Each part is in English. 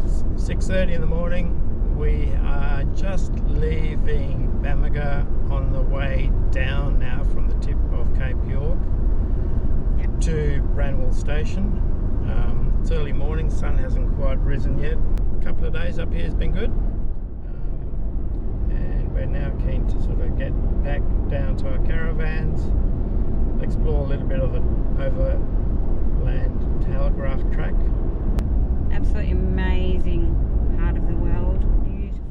It's 6:30 in the morning. We are just leaving Bamaga on the way down now from the tip of Cape York to Branwell Station. It's early morning, sun hasn't quite risen yet. A couple of days up here has been good. And we're now keen to sort of get back down to our caravans, explore a little bit of the overland Telegraph track. Absolutely amazing part of the world, beautiful.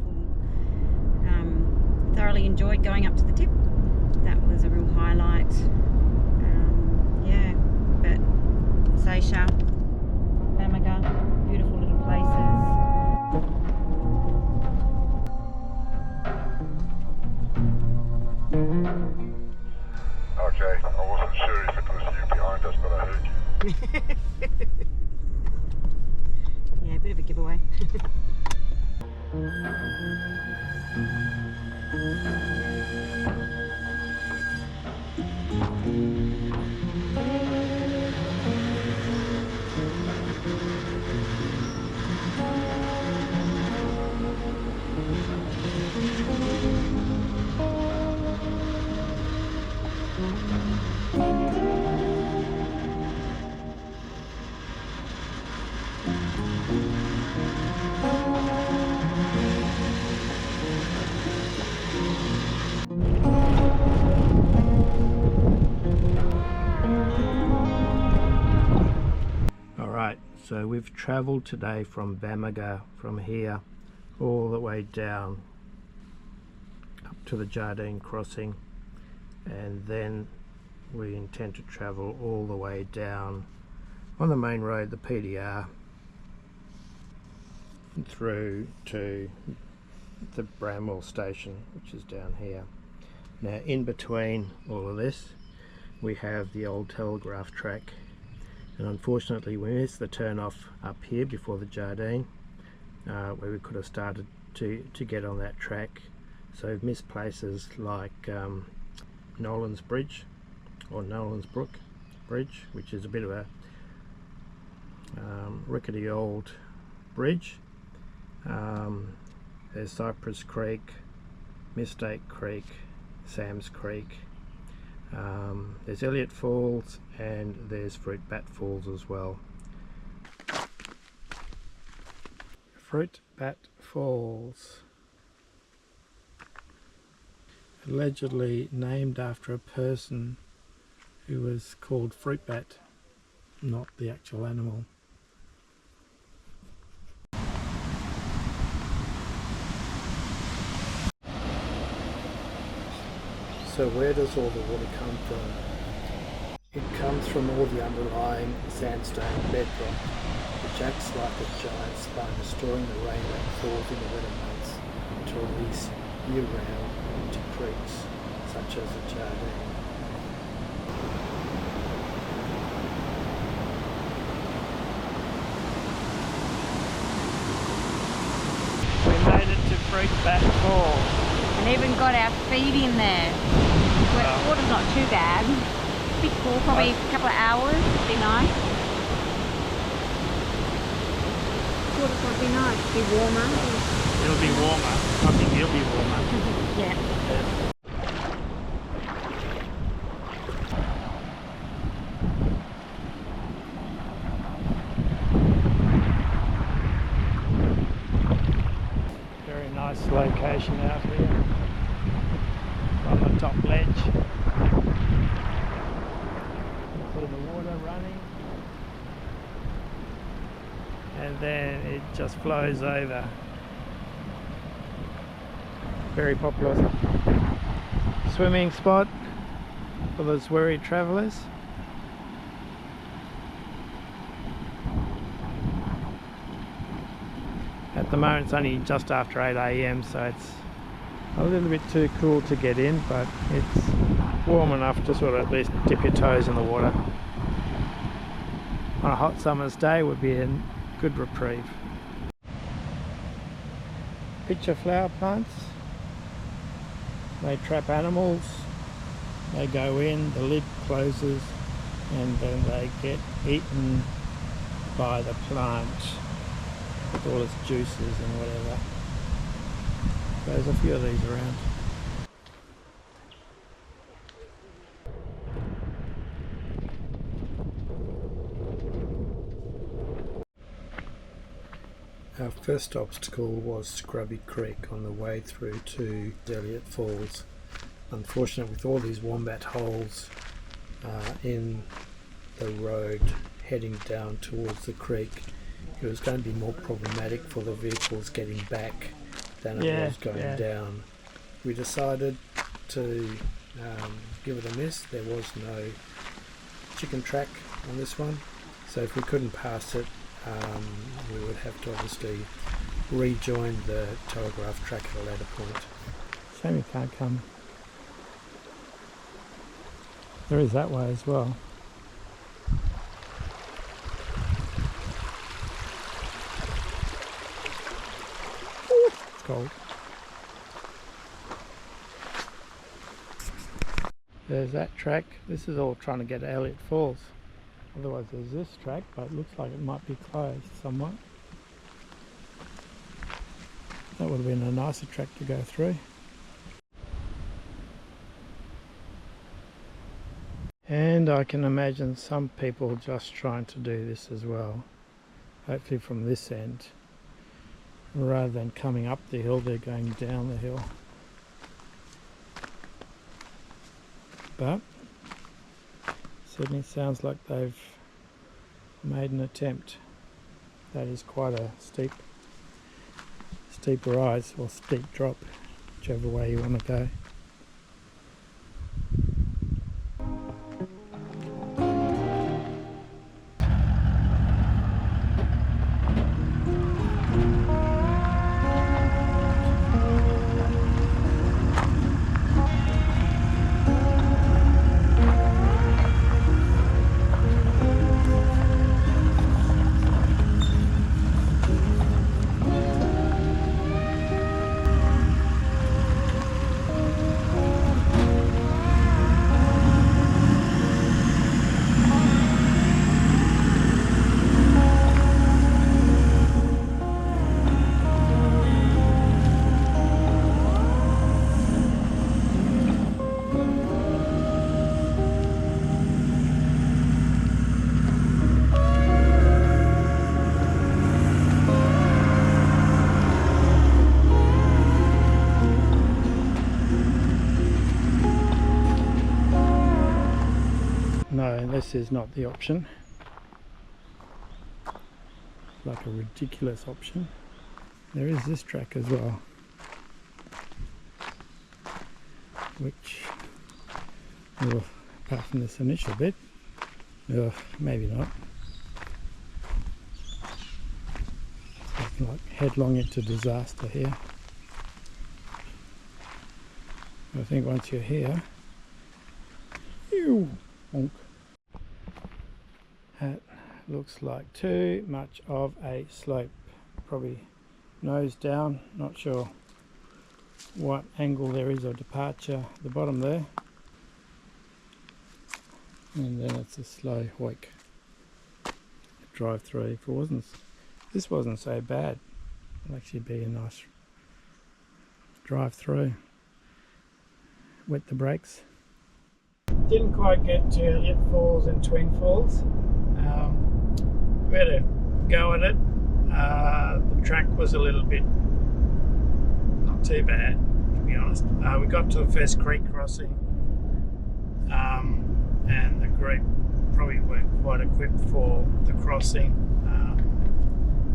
Thoroughly enjoyed going up to the tip. That was a real highlight. Yeah, but Seisha, Bamaga, beautiful little places. Okay, I wasn't sure if it was you behind us, but I heard you. Yeah, a bit of a giveaway. So we've travelled today from Bamaga, from here all the way down up to the Jardine crossing, and then we intend to travel all the way down on the main road, the PDR, through to the Branwell station, which is down here. Now in between all of this we have the old Telegraph track. And unfortunately we missed the turn off up here before the Jardine, where we could have started to get on that track. So we've missed places like Nolan's Bridge, or Nolan's Brook Bridge, which is a bit of a rickety old bridge. There's Cypress Creek, Mistake Creek, Sam's Creek. There's Elliot Falls, and there's Fruit Bat Falls as well. Fruit Bat Falls, allegedly named after a person who was called Fruit Bat, not the actual animal. So where does all the water come from? It comes from all the underlying sandstone bedrock, which acts like a giant sponge, storing the rain that falls in the winter months to release year-round into creeks, such as the Jardine. We made it to Fruit Bat Falls. And even got our feet in there. The water's not too bad. A bit cool, probably a couple of hours. It'd be nice. Water's going to be nice. Be warmer. It'll be warmer. I think you'll be warmer. Yeah. Very nice location out here on the top ledge. Feel the water running, and then it just flows over. Very popular swimming spot for those worried travellers. At the moment it's only just after 8 AM, so it's a little bit too cool to get in, but it's warm enough to sort of at least dip your toes in the water. On a hot summer's day would be a good reprieve. Picture flower plants. They trap animals, they go in, the lid closes, and then they get eaten by the plant. with all its juices and whatever. There's a few of these around. Our first obstacle was Scrubby Creek on the way through to Elliot Falls. Unfortunately, with all these wombat holes in the road heading down towards the creek, it was going to be more problematic for the vehicles getting back than it was going down. We decided to give it a miss. There was no chicken track on this one, so if we couldn't pass it, we would have to obviously rejoin the Telegraph track at a later point. Shame you can't come. There is that way as well. It's cold. There's that track. This is all trying to get to Elliot Falls. Otherwise there's this track, but it looks like it might be closed somewhat. That would have been a nicer track to go through. And I can imagine some people just trying to do this as well. Hopefully from this end. Rather than coming up the hill, they're going down the hill. But certainly sounds like they've made an attempt. That is quite a steep rise or steep drop, whichever way you want to go. No, this is not the option. It's like a ridiculous option. There is this track as well, which, apart from this initial bit, maybe not. It's like headlong into disaster here. I think once you're here, bonk. That looks like too much of a slope. Probably nose down, not sure what angle there is of departure at the bottom there. And then it's a slow hoik. Drive through. If this wasn't so bad, it'll actually be a nice drive through. Wet the brakes. Didn't quite get to Elliot Falls and Twin Falls. We had a go at it. The track was a little bit not too bad, to be honest. We got to the first creek crossing, and the group probably weren't quite equipped for the crossing.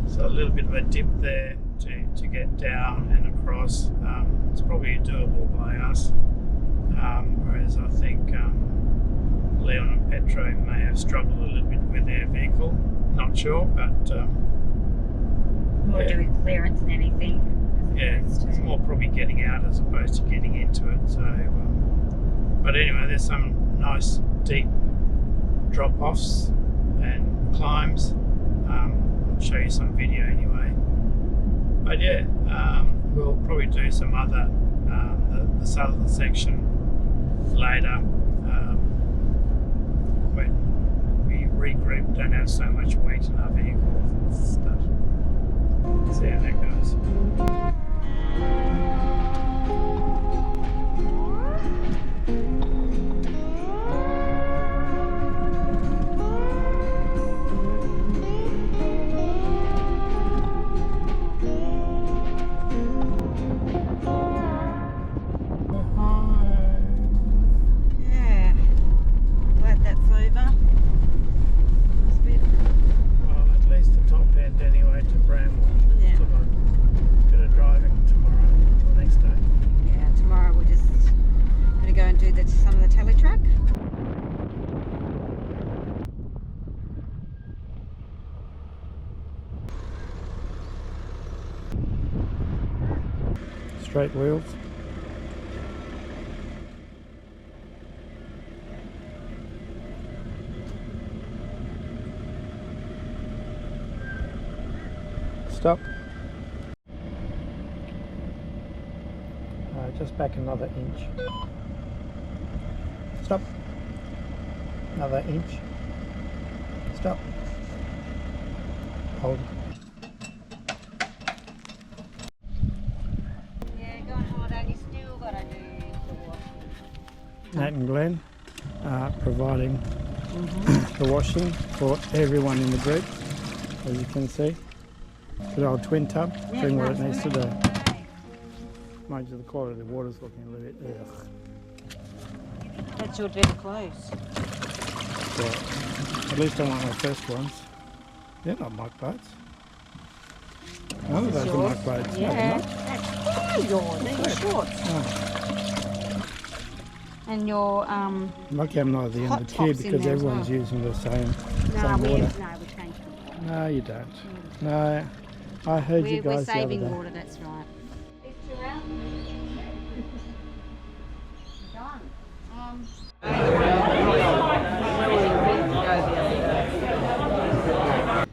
So a little bit of a dip there to get down and across. It's probably doable by us, whereas I think Leon and Petro may have struggled a little bit with their vehicle. Not sure, but more do with clearance than anything. Yeah, it's more probably getting out as opposed to getting into it. So, but anyway, there's some nice deep drop-offs and climbs. I'll show you some video anyway. But yeah, we'll probably do some other the southern section later. When we regroup, don't have so much weight in our vehicles and stuff. See how that goes. Yeah. Glad that's over. It's a bit, Well, at least the top end anyway to Bramwell. Yeah. So a bit of driving tomorrow or next day. yeah, tomorrow we're just going to go and do some of the Teletrack. Straight wheels. Stop. Just back another inch. Stop. Another inch. Stop. Hold. Yeah, go and hold on. You still got to do the wash. Nat and Glenn providing the washing for everyone in the group, as you can see. Good old twin tub, doing what it needs to do. Mind you, the quality of the water's looking a little bit ugh. That's your dead close. But at least I want my first ones. They're not muck boats. None of those are muck boats. Yeah, No, they're not. that's yours. They're your shorts. Oh, And your lucky I'm not at the end hot of the queue tops in because there as everyone's well. using the same we water. changed the water. No, you don't. No, I heard you We're guys the other saving day. water. That's right.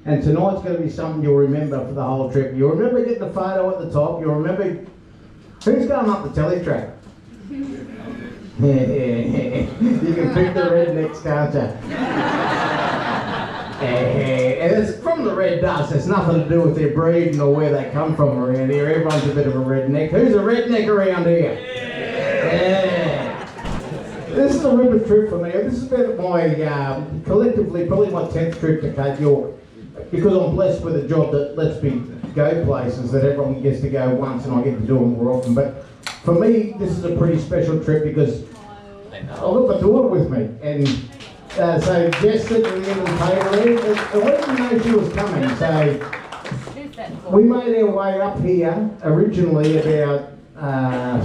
And tonight's going to be something you'll remember for the whole trip. You'll remember getting the photo at the top. You'll remember who's going up the Teletrack. You can pick the rednecks, can't you? And it's from the red dust. It's nothing to do with their breeding or where they come from around here. Everyone's a bit of a redneck. Who's a redneck around here? Yeah. This is a ripper trip for me. This has been my, collectively, probably my 10th trip to Cape York. Because I'm blessed with a job that lets me go places that everyone gets to go once and I get to do them more often. But for me, this is a pretty special trip because I've got my daughter with me. And so Jess sitting at the end of the table there, and we didn't know she was coming. So we made our way up here originally about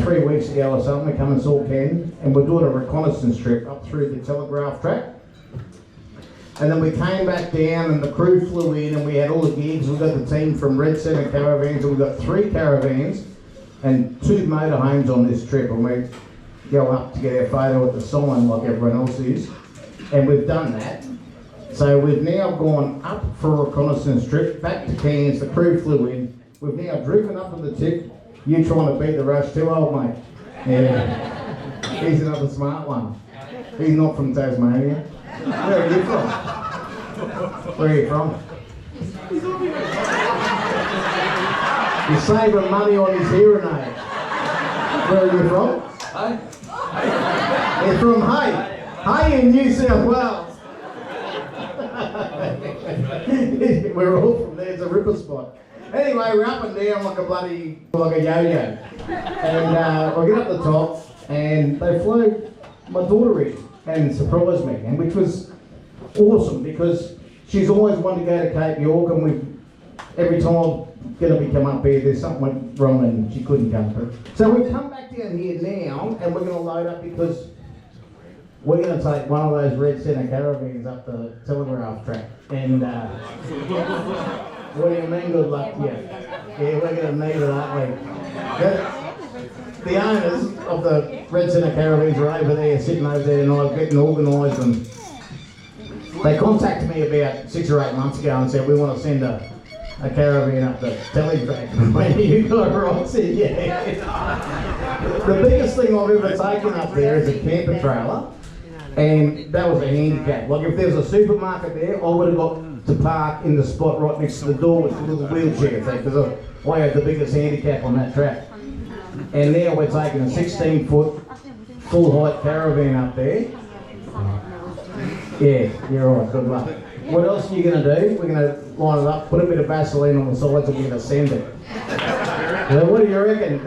3 weeks ago or something. We come and saw Ken and we're doing a reconnaissance trip up through the Telegraph track. And then we came back down and the crew flew in and we had all the gigs. We got the team from Red Centre Caravans and we got 3 caravans and 2 motorhomes on this trip. And we go up to get our photo at the sign like everyone else is. And we've done that. So we've now gone up for a reconnaissance trip, back to Cairns, the crew flew in. We've now driven up to the tip. You trying to beat the rush too, old mate? Yeah. He's another smart one. He's not from Tasmania. Where are you from? Where are you from? He's saving money on his hearing aid. Where are you from? He's from Hay. Hay in New South Wales. We're all from there. It's a ripper spot. Anyway, we're up and down like a yo-yo. And we get up the top and they flew my daughter in and surprised me, and which was awesome because she's always wanted to go to Cape York, and every time we come up here, there's something went wrong and she couldn't come through. So we've come back down here now, and we're going to load up because we're going to take one of those Red Centre caravans up the Telegraph track. And what do you mean, good luck to you? Yeah, we're going to need it, aren't we? The owners of the Red Centre caravans are over there, sitting over there tonight, getting organised, and they contacted me about 6 or 8 months ago and said, we want to send a caravan up the Telegraph. When you got right, I said, yeah. The biggest thing I've ever taken up there is a camper trailer, and that was a handicap. Like if there was a supermarket there, I would have got to park in the spot right next to the door with the little wheelchair thing, because I had the biggest handicap on that track. And now we're taking a 16-foot full height caravan up there. Yeah, you're all right, good luck. What else are you going to do? We're going to line it up, put a bit of Vaseline on the sides, and we're going to sand it. Well, what do you reckon?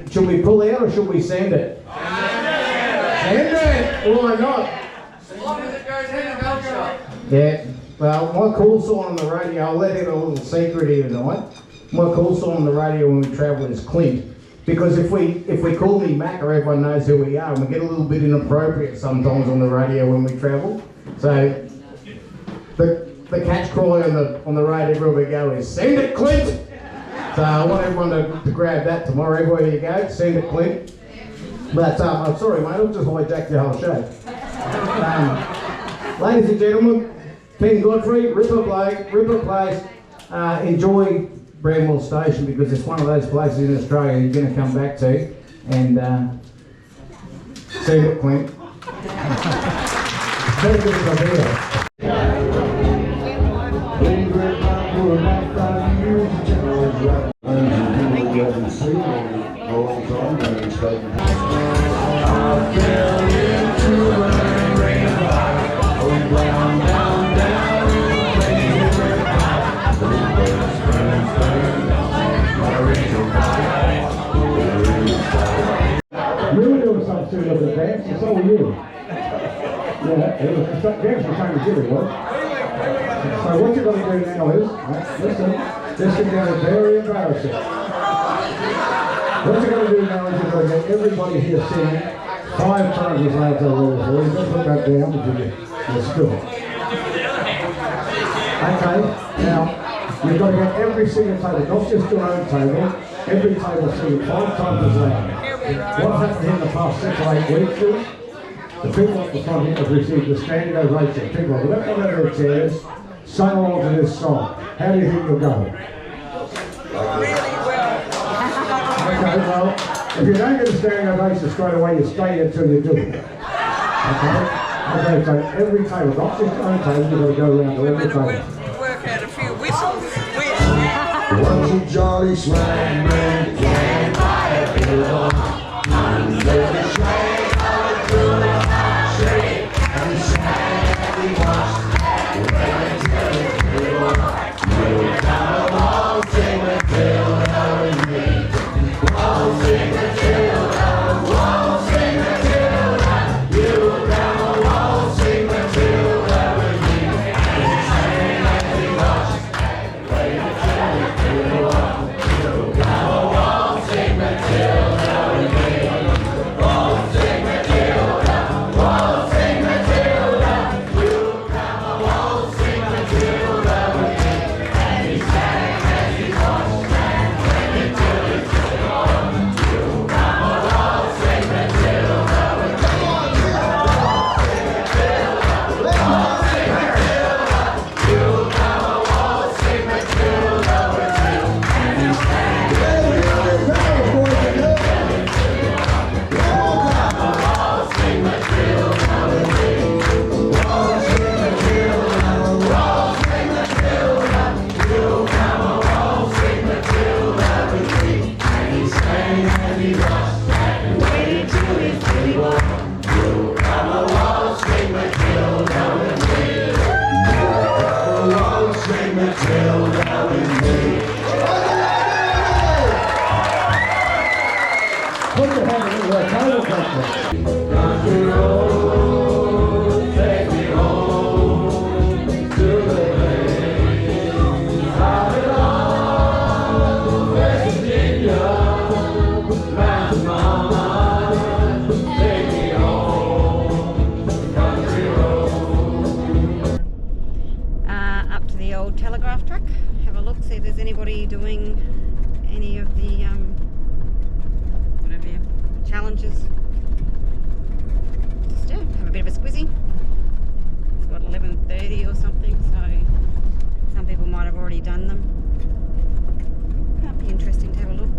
Should we pull out or should we sand it? Sand it! Why not? As long as it goes in a gunshot. Yeah, well, my call sign on the radio, I'll let in a little secret here tonight. My call sign on the radio when we travel is Clint. Because if we call me Macca, everyone knows who we are, and we get a little bit inappropriate sometimes on the radio when we travel. So the catch cry on the road everywhere we go is "Send it, Clint!" So I want everyone to grab that tomorrow. Everywhere you go, send it, Clint. But I'm sorry, mate, I've just hijacked your whole show. Ladies and gentlemen, Ken Godfrey, Ripper Blake, Ripper Place. Enjoy Bramwell Station, because it's one of those places in Australia you're going to come back to. And send it, Clint. Very good job here. You were doing something stupid over the dance, and so were you. Yeah, it was the dance was trying to give it, was. So what you're going to do now is, right, listen, this is going to be very embarrassing. What you're going to do now is you're going to get everybody here singing 5 times as loud as I will before. You're going to put that down into your school. Okay, now you've got to get every single table, not just your own table, every table singing 5 times as loud. What happened in the past 6 or 8 weeks is the people at the front here have received the standing ovation. People have left on their chairs, sung along to this song. How do you think you'll go? Really well. Okay, well, if you don't get a standing ovation straight away, you stay until you do it. Okay? Okay, so every table, not just your own table, you've got to go around to every table. Work out a few whistles. Once a jolly swag man can't buy a pillow under the shade of a cooler shade, and he sang and he watched right until the pillow. You come along, sing Matilda with me. Won't sing Matilda, won't sing Matilda. You come along, sing Matilda with me. And he sang and he watched right until the pillow. You come along, sing Matilda with me. Won't sing Matilda, won't sing Matilda. You come along, sing Matilda with me. And he sang and he watched right until the pillow. You come along, sing Matilda with me. Won't sing Matilda, you come along, sing Matilda with me. And he sang and he watched sing Matilda with me. Won't sing Matilda, won't sing Matilda. You come along, sing Matilda with me. And he sang and he watched and waited till his city walk. You come along, sing Matilda with me. Come along, sing Matilda with me. Put your hand in the table, country. Country road, take me home to the place I belong. West Virginia, Mountain Mama, take me home, country road. Up to the old Telegraph track. Have a look, see if there's anybody doing any of the whatever challenges. Just have a bit of a squizzy. It's got 11:30 or something, so some people might have already done them. That'd be interesting to have a look.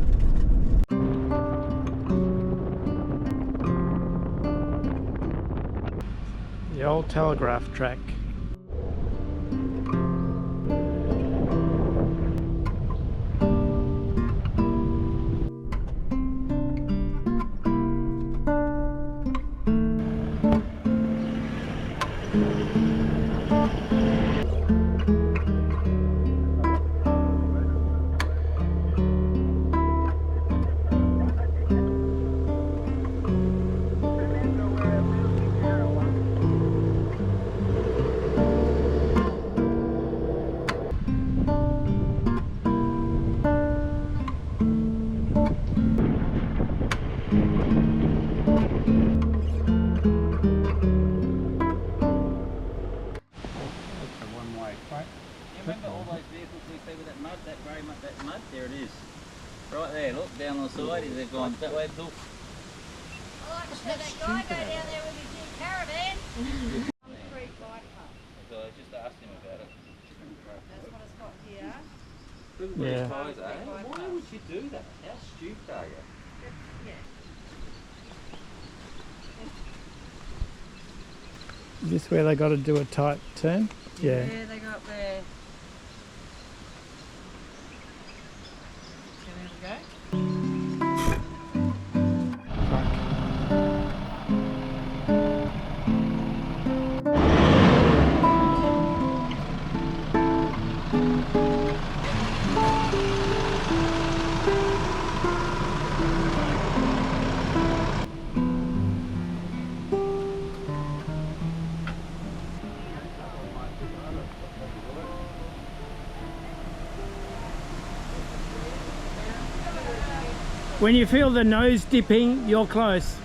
The old Telegraph track. Remember all those vehicles we see with that mud, that grey mud, that mud? There it is. Right there, look, down on the side, they've gone that way, look. I like to see that guy go down there with his new caravan. So I just asked him about it. That's what it's got here. Look at Yeah. these tyres, eh? Why would you do that? How stupid are you? Is this where they got to do a tight turn? Yeah. Yeah, they go up there. So there we go. When you feel the nose dipping, you're close.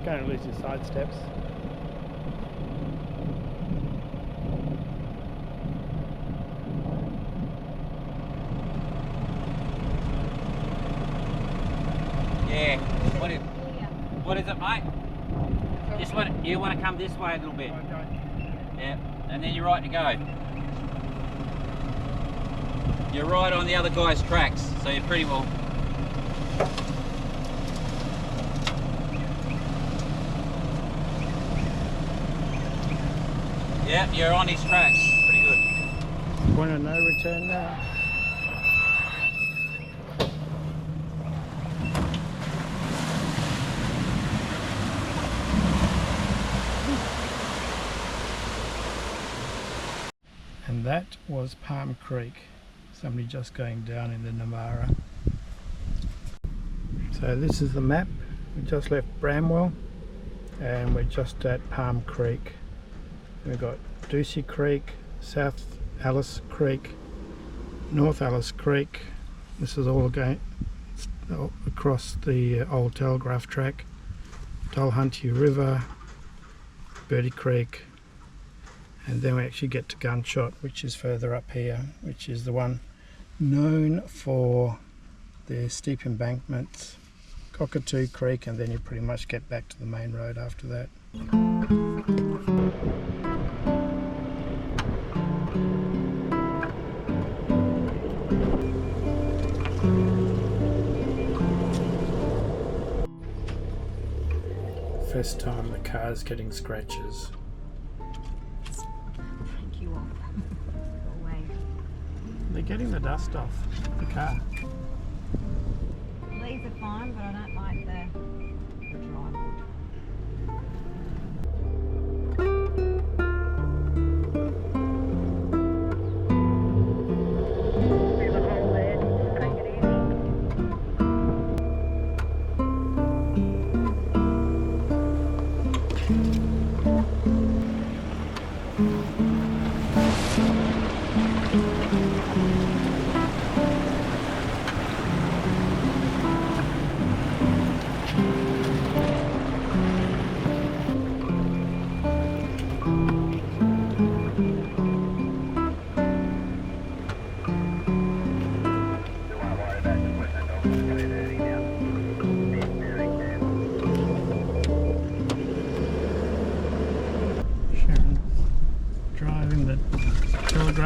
Going to lose your side steps. Yeah. What is it, mate? You want to come this way a little bit. Yeah, and then you're right to go. You're right on the other guy's tracks, so you're pretty well. Yeah, you're on his tracks. Pretty good. Point of no return now. And that was Palm Creek. Somebody just going down in the Namara. So this is the map. We just left Bramwell and we're just at Palm Creek. We've got Ducey Creek, South Alice Creek, North Alice Creek. This is all going across the old Telegraph track. Dulhunty River, Birdie Creek, and then we actually get to Gunshot, which is further up here, which is the one known for the steep embankments, Cockatoo Creek, and then you pretty much get back to the main road after that. First time the car's getting scratches. Thank you all. Away. They're getting the dust off the car. These are fine, but I don't like the drive.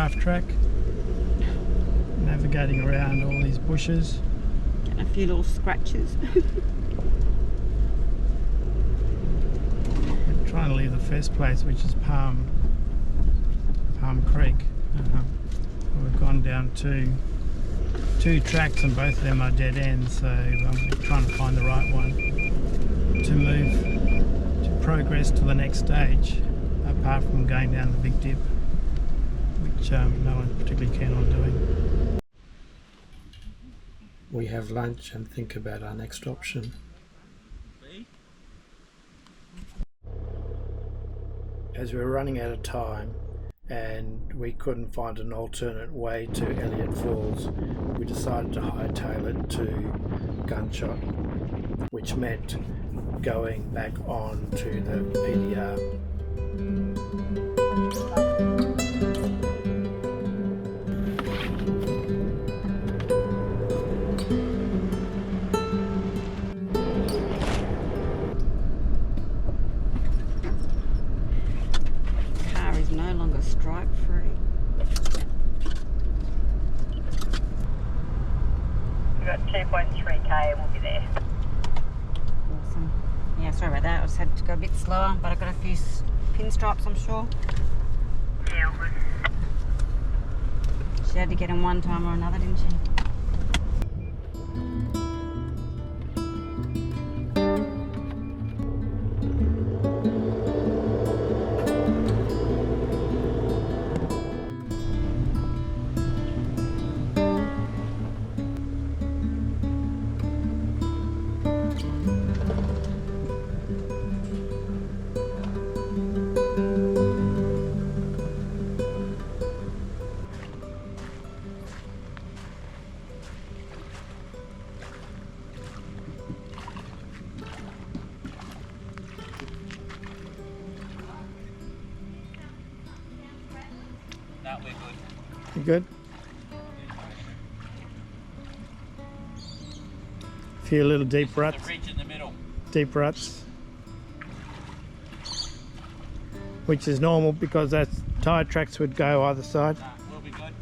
telegraph track, navigating around all these bushes. Getting a few little scratches. We're trying to leave the first place, which is Palm Creek. We've gone down to two tracks and both of them are dead ends, so I'm trying to find the right one to move, to progress to the next stage, apart from going down the big dip, which no one's particularly keen on doing. We have lunch and think about our next option. As we were running out of time and we couldn't find an alternate way to Elliott Falls, we decided to hightail it to Gunshot, which meant going back on to the PDR. Car is no longer stripe free. We've got 2.3k and we'll be there. Awesome. Yeah, sorry about that. I just had to go a bit slower, but I got a few pinstripes, I'm sure. Yeah, all good. She had to get in one time or another, didn't she? No, we're good. You good? Few little deep ruts. The ridge in the middle. Deep ruts, which is normal because that's tyre tracks would go either side. No, we'll be good.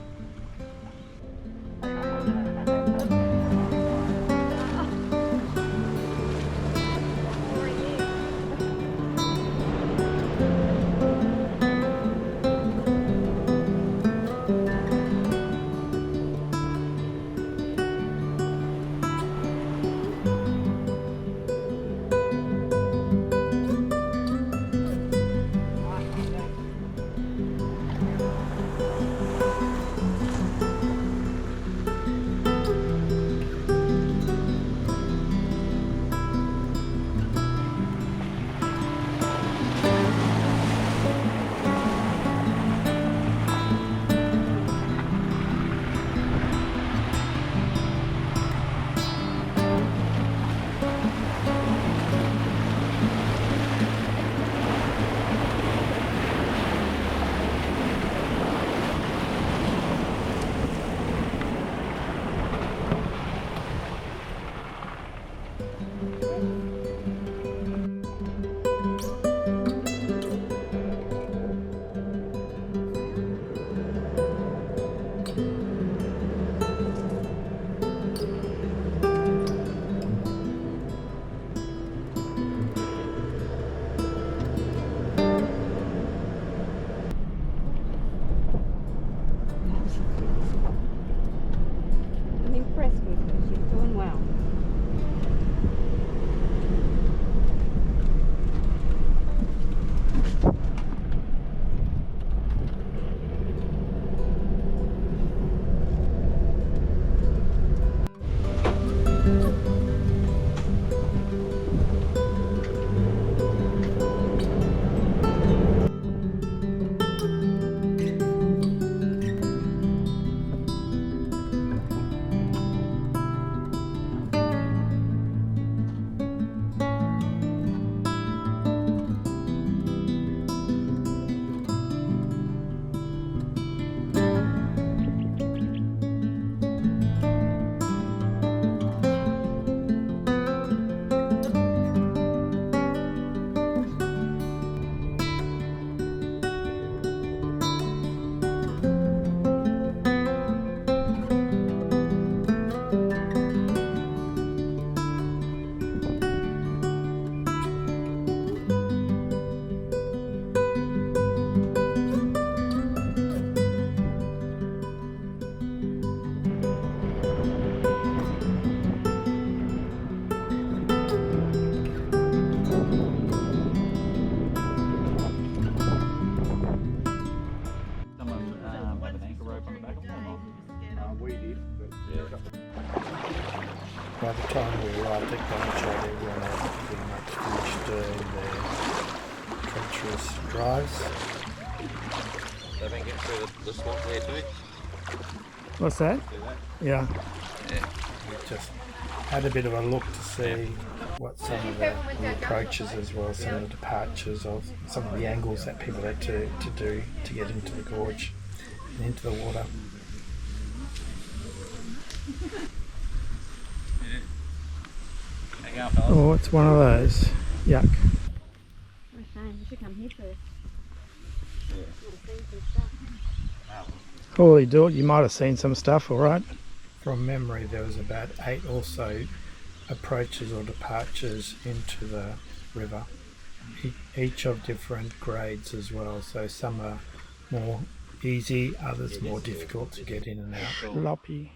By the time we arrived at Gunshot, everyone had pretty much finished doing their treacherous drives. They don't get through the swamp there too. What's that? Do that. Yeah. We just had a bit of a look to see what some of the approaches as well as some of the departures of some of the angles that people had to do to get into the gorge and into the water. Oh, it's one of those. Yuck. What a shame. You should come here first. Holy dude, you might have seen some stuff, alright? From memory, there was about 8 or so approaches or departures into the river, each of different grades as well, so some are more easy, others more difficult to get in and out. Loppy.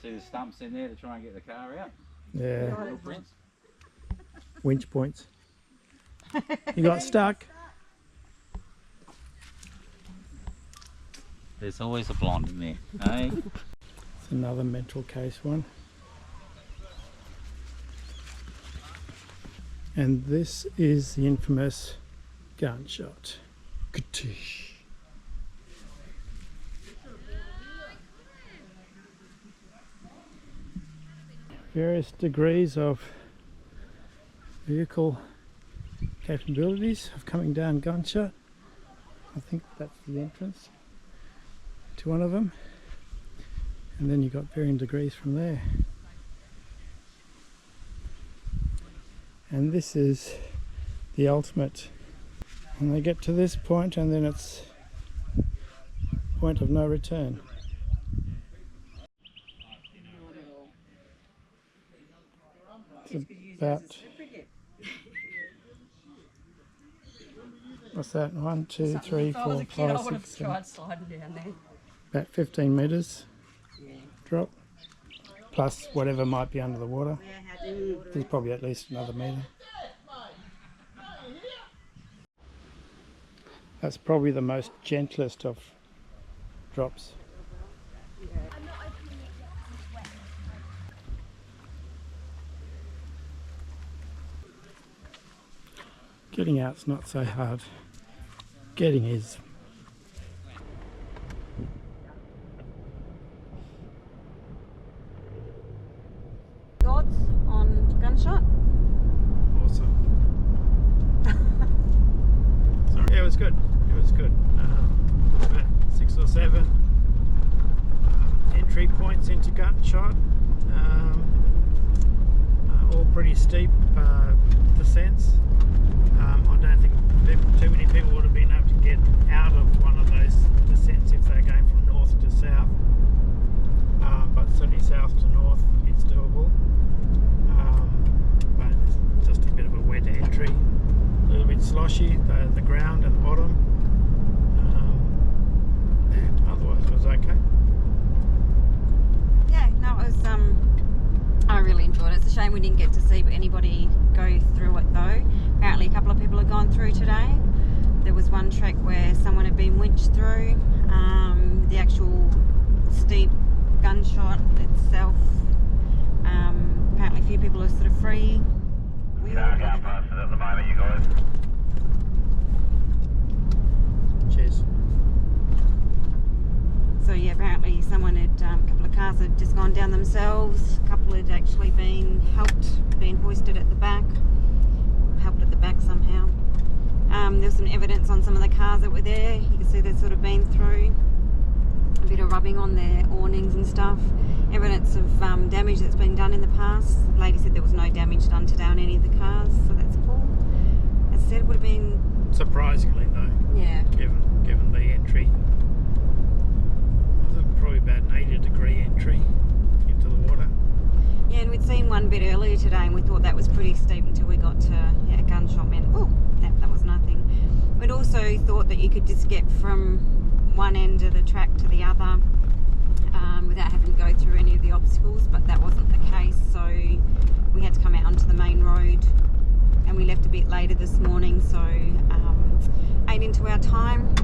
See the stumps in there to try and get the car out? Yeah. Little prints. Winch points. You got stuck? There's always a blonde in there, eh? It's another mental case one. And this is the infamous Gunshot. Katish. Various degrees of vehicle capabilities of coming down Gunshot. I think that's the entrance to one of them, and then you've got varying degrees from there. And this is the ultimate, and they get to this point and then it's point of no return. It's about, what's that, 1, 2, 3, 4, 5, 6, 7, about 15 metres drop, plus whatever might be under the water. There's probably at least another metre. That's probably the most gentlest of drops. Getting out's not so hard. Getting is. Thoughts on Gunshot? Awesome. Sorry. Yeah, it was good. It was good. About 6 or 7 entry points into Gunshot. All pretty steep descents. I don't think too many people would have been able to get out of one of those descents if they're going from north to south. But certainly south to north, it's doable. But it's just a bit of a wet entry, a little bit sloshy, the ground and the bottom. And otherwise it was okay. Yeah, no, it was, I really enjoyed it. It's a shame we didn't get to see anybody go through it though. Apparently a couple of people have gone through today. There was one trek where someone had been winched through. The actual steep Gunshot itself, apparently a few people are sort of free. We all How fast is it at the moment, you guys? Cheers. So yeah, apparently someone had, a couple of cars had just gone down themselves. A couple had actually been hoisted at the back, helped at the back somehow. There was some evidence on some of the cars that were there. You can see they'd sort of been through. A bit of rubbing on their awnings and stuff. Evidence of damage that's been done in the past. The lady said there was no damage done to down any of the cars, so that's cool. As I said, it would have been... Surprisingly though, Yeah. given the entry. Was it probably about an 80-degree entry into the water? Yeah, and we'd seen one bit earlier today and we thought that was pretty steep until we got to Gunshot. Oh, that was nothing. We'd also thought that you could just get from one end of the track to the other without having to go through any of the obstacles, but that wasn't the case, so we had to come out onto the main road, and we left a bit later this morning, so ate into our time,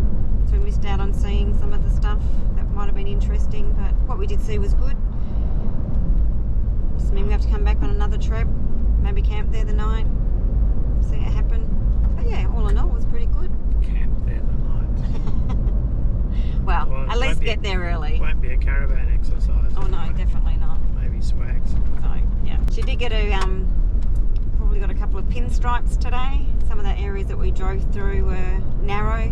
so we missed out on seeing some of the stuff that might have been interesting, but what we did see was good. Just mean we have to come back on another trip, maybe camp there the night, see it happen. But yeah, all in all, it was pretty good. Camp there the night. Well, Well, at least won't be- get there early. Won't be a caravan exercise. Oh no, definitely not. Maybe swags. So yeah, she did get a probably got a couple of pinstripes today. Some of the areas that we drove through were narrow.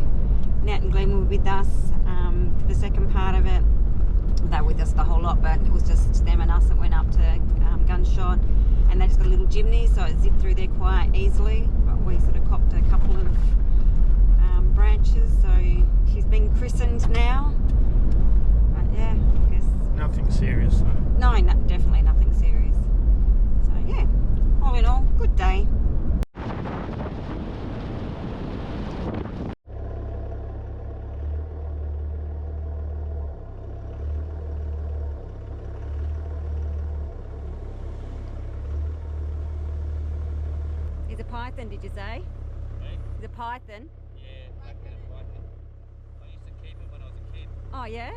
Nat and Glenn were with us for the second part of it. They were with us the whole lot, but it was just them and us that went up to Gunshot, and they just got a little chimney, so it zipped through there quite easily. But we sort of copped a couple of branches, so she's been christened now. But yeah, I guess Nothing serious though. no, definitely nothing serious. So yeah, all in all, good day. He's a python, did you say? Hey? He's a python. Yeah, black-headed python. I used to keep it when I was a kid. Oh yeah?